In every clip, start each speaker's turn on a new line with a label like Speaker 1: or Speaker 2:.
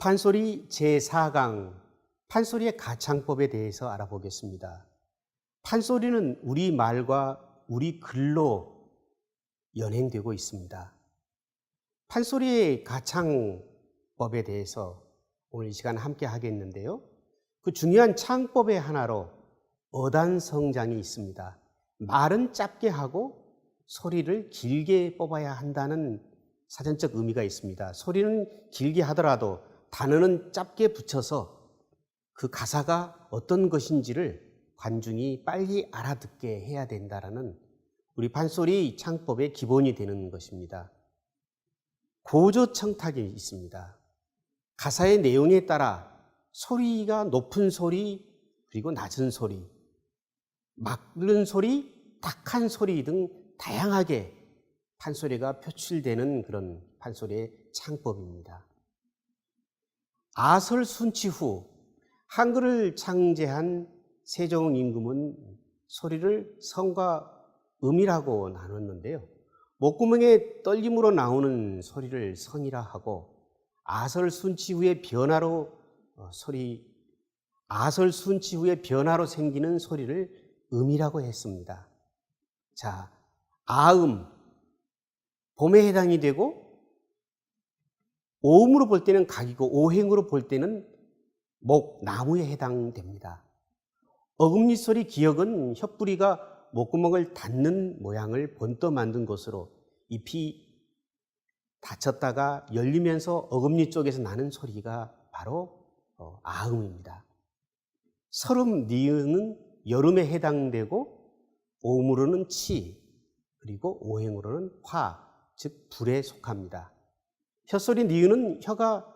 Speaker 1: 판소리 제4강 판소리의 가창법에 대해서 알아보겠습니다. 판소리는 우리 말과 우리 글로 연행되고 있습니다. 판소리의 가창법에 대해서 오늘 이 시간 함께 하겠는데요. 그 중요한 창법의 하나로 어단성장이 있습니다. 말은 짧게 하고 소리를 길게 뽑아야 한다는 사전적 의미가 있습니다. 소리는 길게 하더라도 단어는 짧게 붙여서 그 가사가 어떤 것인지를 관중이 빨리 알아듣게 해야 된다는 우리 판소리 창법의 기본이 되는 것입니다. 고조청탁이 있습니다. 가사의 내용에 따라 소리가 높은 소리, 그리고 낮은 소리, 막는 소리, 탁한 소리 등 다양하게 판소리가 표출되는 그런 판소리의 창법입니다. 아설순치 후 한글을 창제한 세종임금은 소리를 성과 음이라고 나눴는데요. 목구멍에 떨림으로 나오는 소리를 성이라 하고 아설순치 후의 변화로 생기는 소리를 음이라고 했습니다. 자, 아음, 봄에 해당이 되고 오음으로 볼 때는 각이고 오행으로 볼 때는 목, 나무에 해당됩니다. 어금니 소리 기역은 혓부리가 목구멍을 닫는 모양을 번떠 만든 것으로 잎이 닫혔다가 열리면서 어금니 쪽에서 나는 소리가 바로 아음입니다. 설음, 니은은 여름에 해당되고 오음으로는 치, 그리고 오행으로는 화, 즉 불에 속합니다. 혀소리 니은은 혀가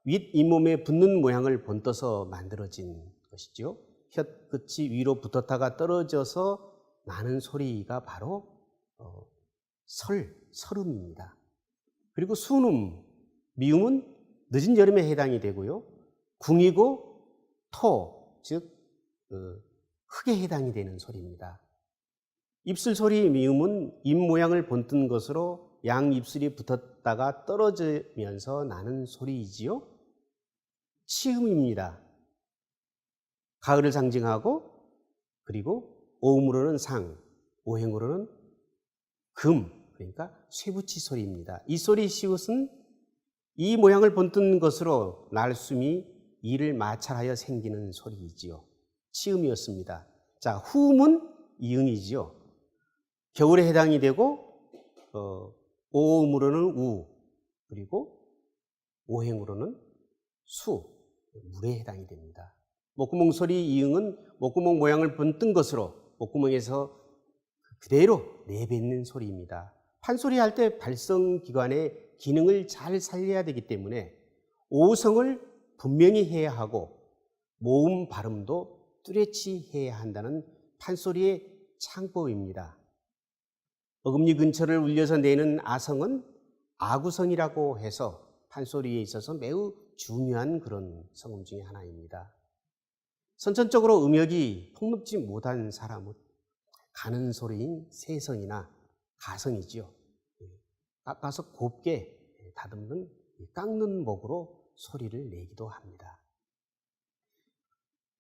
Speaker 1: 윗 잇몸에 붙는 모양을 번떠서 만들어진 것이죠. 혀끝이 위로 붙었다가 떨어져서 나는 소리가 바로 설음입니다. 그리고 순음, 미음은 늦은 여름에 해당이 되고요. 궁이고 토, 즉 흙에 해당이 되는 소리입니다. 입술 소리 미음은 입 모양을 본뜬 것으로 양 입술이 붙었다가 떨어지면서 나는 소리이지요. 치음입니다. 가을을 상징하고 그리고 오음으로는 상, 오행으로는 금, 그러니까 쇠붙이 소리입니다. 이 소리 시옷은 이 모양을 본뜬 것으로 날숨이 이를 마찰하여 생기는 소리이지요. 치음이었습니다. 자, 후음은 이응이지요. 겨울에 해당이 되고 오음으로는 우, 그리고 오행으로는 수, 물에 해당이 됩니다. 목구멍 소리 이응은 목구멍 모양을 본뜬 것으로 목구멍에서 그대로 내뱉는 소리입니다. 판소리 할 때 발성기관의 기능을 잘 살려야 되기 때문에 오성을 분명히 해야 하고 모음 발음도 뚜렷이 해야 한다는 판소리의 창법입니다. 어금니 근처를 울려서 내는 아성은 아구성이라고 해서 판소리에 있어서 매우 중요한 그런 성음 중에 하나입니다. 선천적으로 음역이 폭넓지 못한 사람은 가는 소리인 세성이나 가성이지요. 깎아서 곱게 다듬는 깎는 목으로 소리를 내기도 합니다.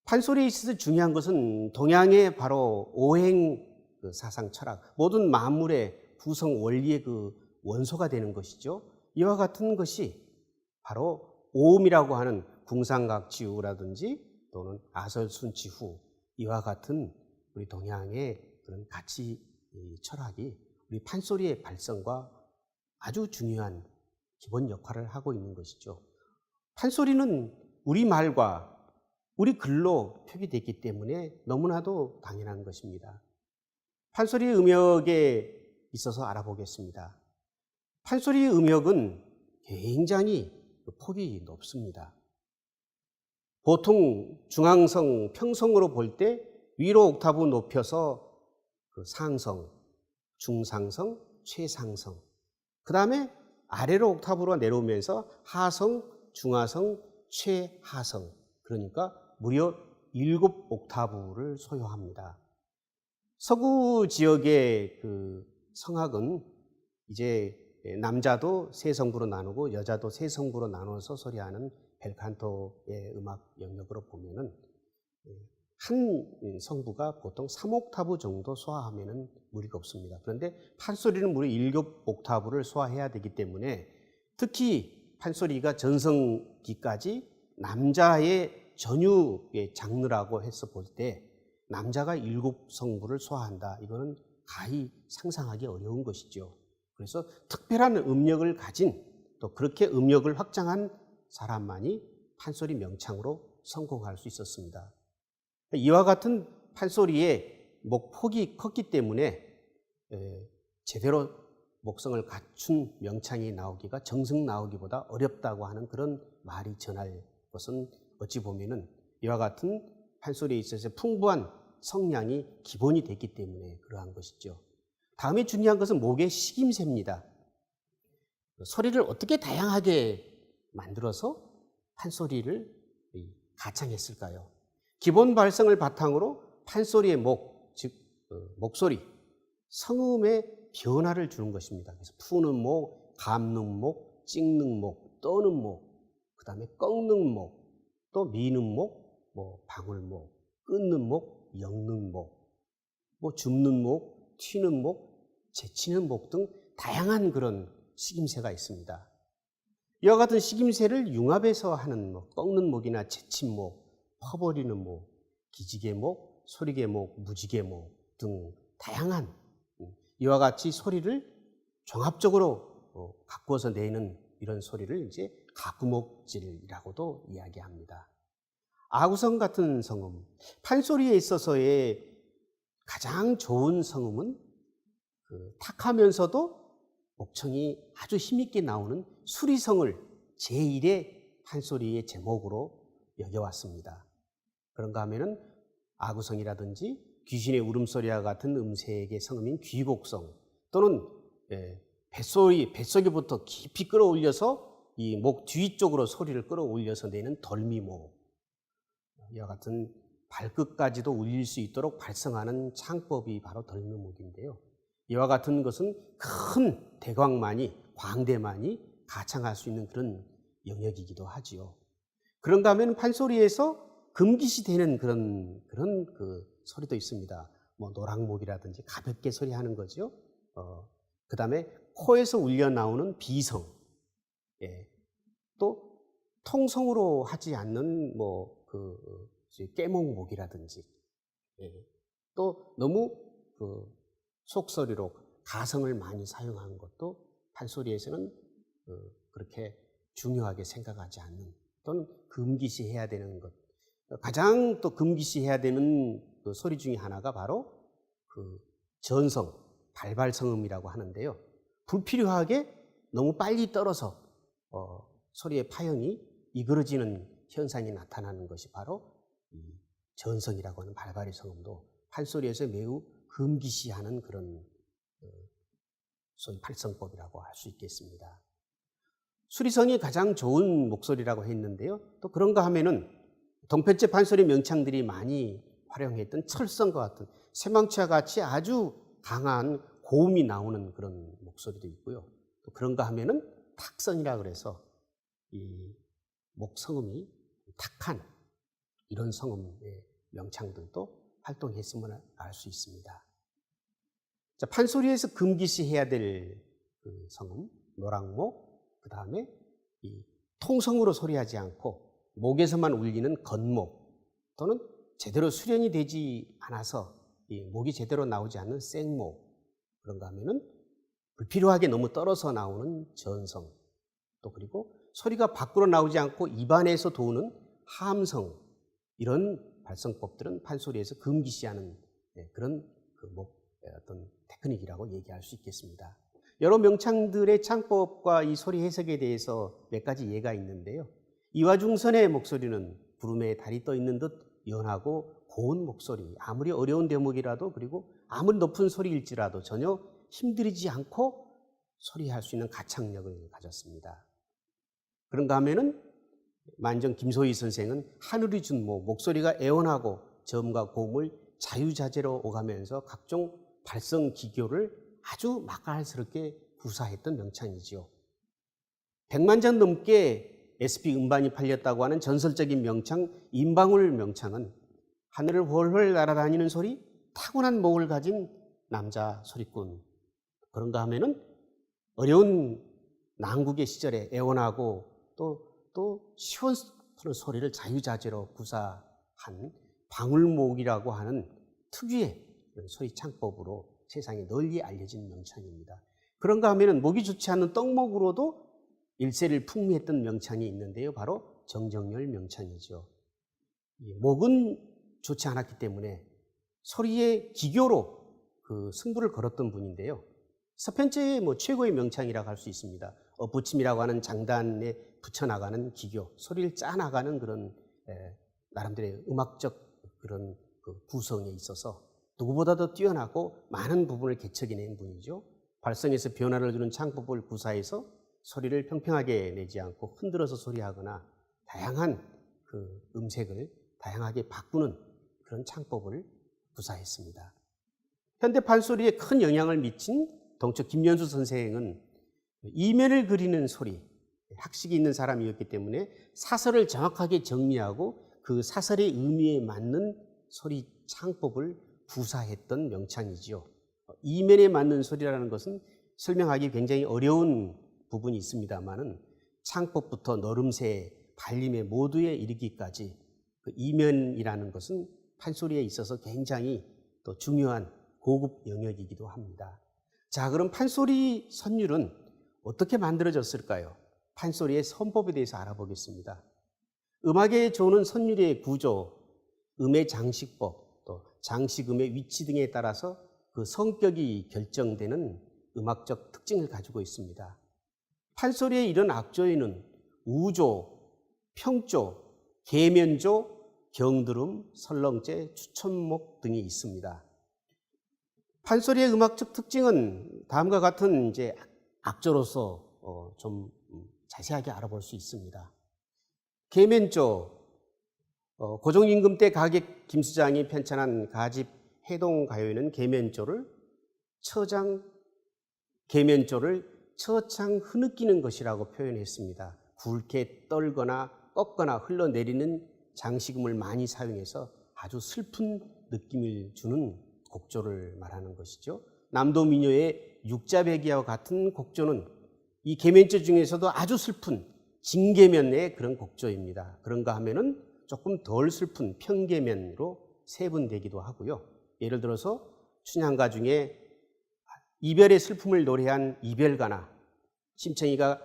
Speaker 1: 판소리에 있어서 중요한 것은 동양의 바로 오행 사상 철학, 모든 만물의 구성 원리의 그 원소가 되는 것이죠. 이와 같은 것이 바로 오음이라고 하는 궁상각지우라든지 또는 아설순치후 이와 같은 우리 동양의 그런 가치 철학이 우리 판소리의 발성과 아주 중요한 기본 역할을 하고 있는 것이죠. 판소리는 우리 말과 우리 글로 표기됐기 때문에 너무나도 당연한 것입니다. 판소리 음역에 있어서 알아보겠습니다. 판소리 음역은 굉장히 폭이 높습니다. 보통 중앙성, 평성으로 볼 때 위로 옥타브 높여서 상성, 중상성, 최상성, 그 다음에 아래로 옥타브로 내려오면서 하성, 중하성, 최하성, 그러니까 무려 7옥타브를 소요합니다. 서구 지역의 그 성악은 이제 남자도 세 성부로 나누고 여자도 세 성부로 나눠서 소리하는 벨칸토의 음악 영역으로 보면은 한 성부가 보통 3옥타브 정도 소화하면은 무리가 없습니다. 그런데 판소리는 무려 7옥타브를 소화해야 되기 때문에 특히 판소리가 전성기까지 남자의 전유의 장르라고 해서 볼 때 남자가 7성부를 소화한다. 이거는 가히 상상하기 어려운 것이죠. 그래서 특별한 음력을 가진 또 그렇게 음력을 확장한 사람만이 판소리 명창으로 성공할 수 있었습니다. 이와 같은 판소리의 목폭이 컸기 때문에 제대로 목성을 갖춘 명창이 나오기가 정성 나오기보다 어렵다고 하는 그런 말이 전할 것은 어찌 보면은 이와 같은 판소리에 있어서 풍부한 성량이 기본이 됐기 때문에 그러한 것이죠. 다음에 중요한 것은 목의 식임새입니다. 소리를 어떻게 다양하게 만들어서 판소리를 가창했을까요? 기본 발성을 바탕으로 판소리의 목, 즉 목소리, 성음의 변화를 주는 것입니다. 그래서 푸는 목, 감는 목, 찍는 목, 떠는 목, 그 다음에 꺾는 목, 또 미는 목, 방울목, 끊는 목, 엮는 목, 줍는 목, 튀는 목, 제치는 목 등 다양한 그런 식임새가 있습니다. 이와 같은 식임새를 융합해서 하는 꺾는 목이나 제친 목, 퍼버리는 목, 기지개 목, 소리개 목, 무지개 목 등 다양한 이와 같이 소리를 종합적으로 가꾸어서 내는 이런 소리를 이제 가구목질이라고도 이야기합니다. 아구성 같은 성음, 판소리에 있어서의 가장 좋은 성음은 탁하면서도 목청이 아주 힘있게 나오는 수리성을 제1의 판소리의 제목으로 여겨왔습니다. 그런가 하면은 아구성이라든지 귀신의 울음소리와 같은 음색의 성음인 귀곡성 또는 뱃속에부터 깊이 끌어올려서 이 목 뒤쪽으로 소리를 끌어올려서 내는 덜미목, 이와 같은 발끝까지도 울릴 수 있도록 발성하는 창법이 바로 덜미목인데요. 이와 같은 것은 큰 대광만이, 광대만이 가창할 수 있는 그런 영역이기도 하지요. 그런가 하면 판소리에서 금기시 되는 그런 소리도 있습니다. 노랑목이라든지 가볍게 소리하는 거죠. 그 다음에 코에서 울려 나오는 비성, 또 통성으로 하지 않는 깨목목이라든지, 또 너무 속소리로 가성을 많이 사용하는 것도 판소리에서는 그렇게 중요하게 생각하지 않는 또는 금기시해야 되는 것. 가장 또 금기시해야 되는 그 소리 중에 하나가 바로 전성, 발발성음이라고 하는데요. 불필요하게 너무 빨리 떨어서 소리의 파형이 이그러지는 현상이 나타나는 것이 바로 이 전성이라고 하는 발발의 성음도 판소리에서 매우 금기시하는 그런 소위 발성법이라고 할 수 있겠습니다. 수리성이 가장 좋은 목소리라고 했는데요. 또 그런가 하면은 동편제 판소리 명창들이 많이 활용했던 철성과 같은 쇠망치와 같이 아주 강한 고음이 나오는 그런 목소리도 있고요. 또 그런가 하면은 탁성이라 그래서 이 목성음이 탁한 이런 성음의 명창들도 활동했음을 알 수 있습니다. 자, 판소리에서 금기시해야 될 성음, 노랑목, 그 다음에 이 통성으로 소리하지 않고 목에서만 울리는 건목 또는 제대로 수련이 되지 않아서 이 목이 제대로 나오지 않는 생목, 그런가 하면은 불필요하게 너무 떨어서 나오는 전성, 또 그리고 소리가 밖으로 나오지 않고 입안에서 도는 함성, 이런 발성법들은 판소리에서 금기시하는 그런 어떤 테크닉이라고 얘기할 수 있겠습니다. 여러 명창들의 창법과 이 소리 해석에 대해서 몇 가지 예가 있는데요. 이화중선의 목소리는 부름에 달이 떠 있는 듯 연하고 고운 목소리, 아무리 어려운 대목이라도 그리고 아무리 높은 소리일지라도 전혀 힘들이지 않고 소리할 수 있는 가창력을 가졌습니다. 그런가 하면은 만정 김소희 선생은 하늘이 준 목소리가 애원하고 저음과 고음을 자유자재로 오가면서 각종 발성 기교를 아주 맛깔스럽게 구사했던 명창이지요. 100만 장 넘게 SP 음반이 팔렸다고 하는 전설적인 명창 임방울 명창은 하늘을 훨훨 날아다니는 소리, 타고난 목을 가진 남자 소리꾼. 그런가 하면은 어려운 난국의 시절에 애원하고 또 시원스러운 소리를 자유자재로 구사한 방울목이라고 하는 특유의 소리 창법으로 세상에 널리 알려진 명창입니다. 그런가 하면은 목이 좋지 않은 떡목으로도 일세를 풍미했던 명창이 있는데요. 바로 정정열 명창이죠. 목은 좋지 않았기 때문에 소리의 기교로 그 승부를 걸었던 분인데요. 서편제의 최고의 명창이라고 할 수 있습니다. 부침이라고 하는 장단에 붙여나가는 기교, 소리를 짜나가는 그런 나름대로의 음악적 그런 구성에 있어서 누구보다도 뛰어나고 많은 부분을 개척해낸 분이죠. 발성에서 변화를 주는 창법을 구사해서 소리를 평평하게 내지 않고 흔들어서 소리하거나 다양한 그 음색을 다양하게 바꾸는 그런 창법을 구사했습니다. 현대 판소리에 큰 영향을 미친 동쪽 김연수 선생은 이면을 그리는 소리, 학식이 있는 사람이었기 때문에 사설을 정확하게 정리하고 그 사설의 의미에 맞는 소리 창법을 구사했던 명창이지요. 이면에 맞는 소리라는 것은 설명하기 굉장히 어려운 부분이 있습니다만은 창법부터 노름새, 발림의 모두에 이르기까지 그 이면이라는 것은 판소리에 있어서 굉장히 또 중요한 고급 영역이기도 합니다. 자, 그럼 판소리 선율은 어떻게 만들어졌을까요? 판소리의 선법에 대해서 알아보겠습니다. 음악에 좋은 선율의 구조, 음의 장식법, 또 장식음의 위치 등에 따라서 그 성격이 결정되는 음악적 특징을 가지고 있습니다. 판소리의 이런 악조에는 우조, 평조, 계면조, 경드름, 설렁제, 추천목 등이 있습니다. 판소리의 음악적 특징은 다음과 같은 악조로서 좀 자세하게 알아볼 수 있습니다. 계면조, 고종임금 때 가객 김수장이 편찬한 가집 해동가요에는 계면조를 처창 흐느끼는 것이라고 표현했습니다. 굵게 떨거나 꺾거나 흘러내리는 장식음을 많이 사용해서 아주 슬픈 느낌을 주는 곡조를 말하는 것이죠. 남도 민요의 육자배기와 같은 곡조는 이 계면조 중에서도 아주 슬픈 진계면의 그런 곡조입니다. 그런가 하면은 조금 덜 슬픈 평계면으로 세분되기도 하고요. 예를 들어서 춘향가 중에 이별의 슬픔을 노래한 이별가나, 심청이가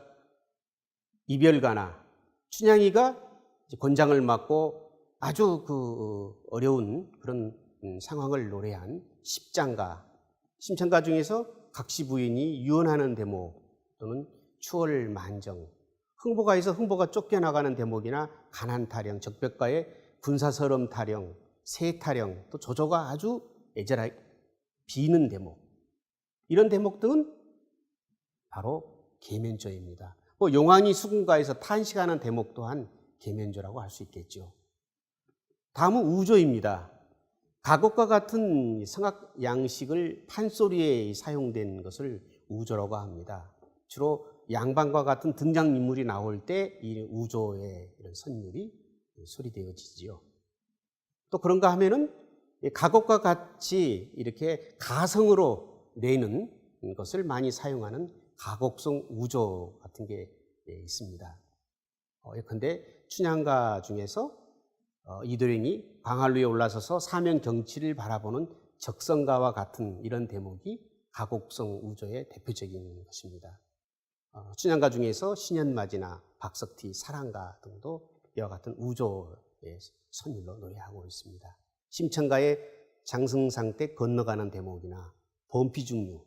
Speaker 1: 이별가나, 춘향이가 권장을 맡고 아주 어려운 그런 상황을 노래한 십장가, 심청가 중에서 각시 부인이 유언하는 대목 또는 추월 만정, 흥보가에서 흥보가 쫓겨나가는 대목이나 가난타령, 적벽가의 군사설엄 타령, 세타령, 또 조조가 아주 애절하게 비는 대목, 이런 대목 등은 바로 계면조입니다. 용왕이 수군가에서 탄식하는 대목 또한 계면조라고 할 수 있겠죠. 다음은 우조입니다. 가곡과 같은 성악 양식을 판소리에 사용된 것을 우조라고 합니다. 주로 양반과 같은 등장인물이 나올 때 이 우조의 이런 선율이 소리되어지지요. 또 그런가 하면은 가곡과 같이 이렇게 가성으로 내는 것을 많이 사용하는 가곡성 우조 같은 게 있습니다. 예컨대 춘향가 중에서 이도령이 광활 위에 올라서서 사면 경치를 바라보는 적성가와 같은 이런 대목이 가곡성 우조의 대표적인 것입니다. 춘향가 중에서 신현맞이나 박석티, 사랑가 등도 이와 같은 우조의 선율로 노래하고 있습니다. 심청가의 장승상 때 건너가는 대목이나 범피중류,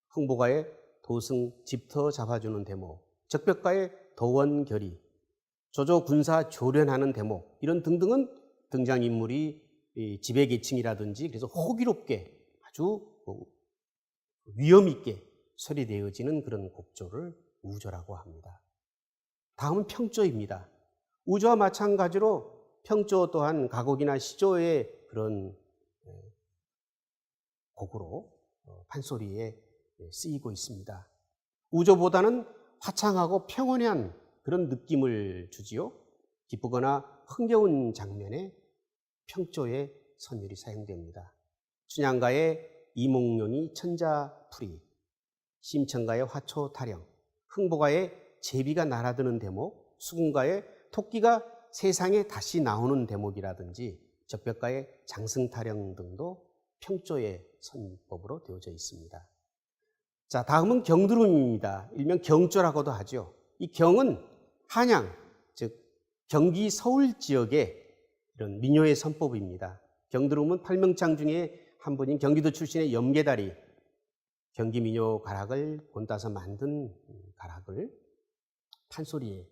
Speaker 1: 흥보가의 도승 집터 잡아주는 대목, 적벽가의 도원결의, 조조 군사 조련하는 대목, 이런 등등은 등장인물이 지배계층이라든지 그래서 호기롭게 아주 위엄있게 소리되어지는 그런 곡조를 우조라고 합니다. 다음은 평조입니다. 우조와 마찬가지로 평조 또한 가곡이나 시조의 그런 곡으로 판소리에 쓰이고 있습니다. 우조보다는 화창하고 평온한 그런 느낌을 주지요. 기쁘거나 흥겨운 장면에 평조의 선율이 사용됩니다. 춘향가의 이몽룡이 천자풀이, 심청가의 화초타령, 흥보가의 제비가 날아드는 대목, 수군가의 토끼가 세상에 다시 나오는 대목이라든지 적벽가의 장승타령 등도 평조의 선법으로 되어져 있습니다. 자, 다음은 경두름입니다. 일명 경조라고도 하죠. 이 경은 한양, 즉 경기 서울 지역의 이런 민요의 선법입니다. 경두름은 팔명창 중에 한 분인 경기도 출신의 염계다리, 경기 민요 가락을 본따서 만든 가락을 판소리에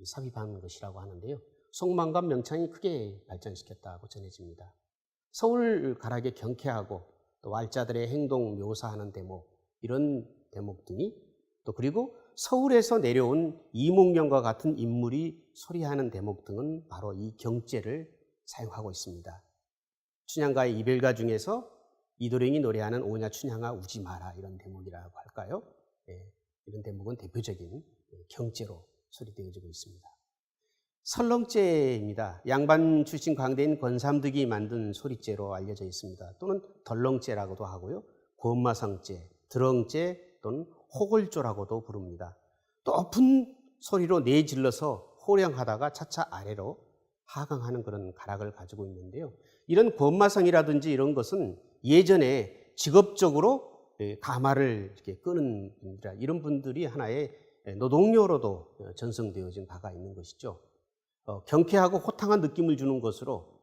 Speaker 1: 삽입한 것이라고 하는데요. 송만감 명창이 크게 발전시켰다고 전해집니다. 서울 가락의 경쾌하고 또 왈자들의 행동 묘사하는 대목, 이런 대목 등이 또 그리고 서울에서 내려온 이몽룡과 같은 인물이 소리하는 대목 등은 바로 이 경제를 사용하고 있습니다. 춘향가의 이별가 중에서 이도령이 노래하는 오냐 춘향아 우지 마라, 이런 대목이라고 할까요? 이런 대목은 대표적인 경제로 소리되어지고 있습니다. 설렁제입니다. 양반 출신 광대인 권삼득이 만든 소리제로 알려져 있습니다. 또는 덜렁제라고도 하고요. 권마성제, 드렁제 또는 호걸조라고도 부릅니다. 높은 소리로 내질러서 호령하다가 차차 아래로 하강하는 그런 가락을 가지고 있는데요. 이런 권마성이라든지 이런 것은 예전에 직업적으로 가마를 이렇게 끄는 분들이라, 이런 분들이 하나의 노동요로도 전승되어진 바가 있는 것이죠. 경쾌하고 호탕한 느낌을 주는 것으로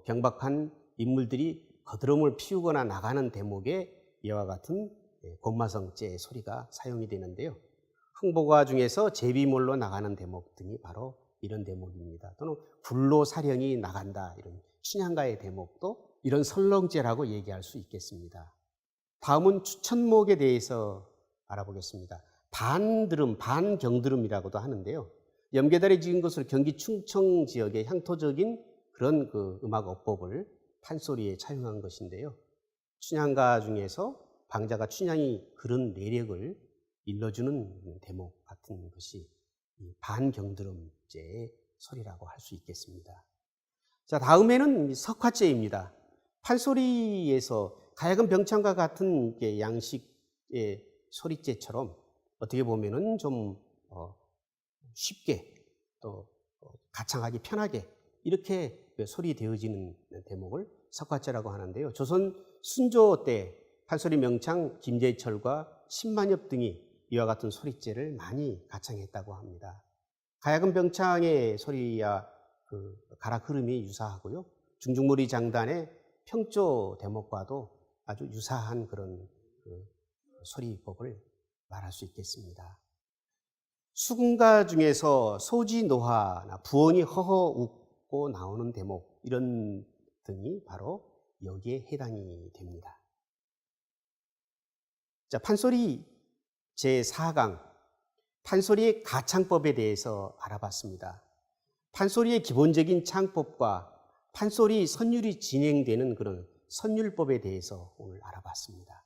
Speaker 1: 경박한 인물들이 거드름을 피우거나 나가는 대목에 이와 같은 권마성제의 소리가 사용이 되는데요. 흥보가 중에서 제비몰로 나가는 대목 등이 바로 이런 대목입니다. 또는 굴로 사령이 나간다, 이런 춘향가의 대목도 이런 설렁제라고 얘기할 수 있겠습니다. 다음은 추천목에 대해서 알아보겠습니다. 반드름, 반경드름이라고도 하는데요. 염계달이 지은 것으로 경기 충청 지역의 향토적인 그런 그 음악 어법을 판소리에 차용한 것인데요. 춘향가 중에서 방자가 춘향이 그런 내력을 일러주는 대목 같은 것이 반경드름제의 소리라고 할 수 있겠습니다. 자, 다음에는 석화제입니다. 판소리에서 가야금 병창과 같은 양식의 소리제처럼 어떻게 보면은 좀 쉽게 또 가창하기 편하게 이렇게 소리되어지는 대목을 석화제라고 하는데요. 조선 순조 때 판소리 명창 김재철과 신만엽 등이 이와 같은 소리제를 많이 가창했다고 합니다. 가야금 병창의 소리와 그 가락 흐름이 유사하고요. 중중무리 장단의 평조 대목과도 아주 유사한 그런 소리법을 말할 수 있겠습니다. 수군가 중에서 소지노화나 부원이 허허 웃고 나오는 대목, 이런 등이 바로 여기에 해당이 됩니다. 자, 판소리 제4강, 판소리의 가창법에 대해서 알아봤습니다. 판소리의 기본적인 창법과 판소리 선율이 진행되는 그런 선율법에 대해서 오늘 알아봤습니다.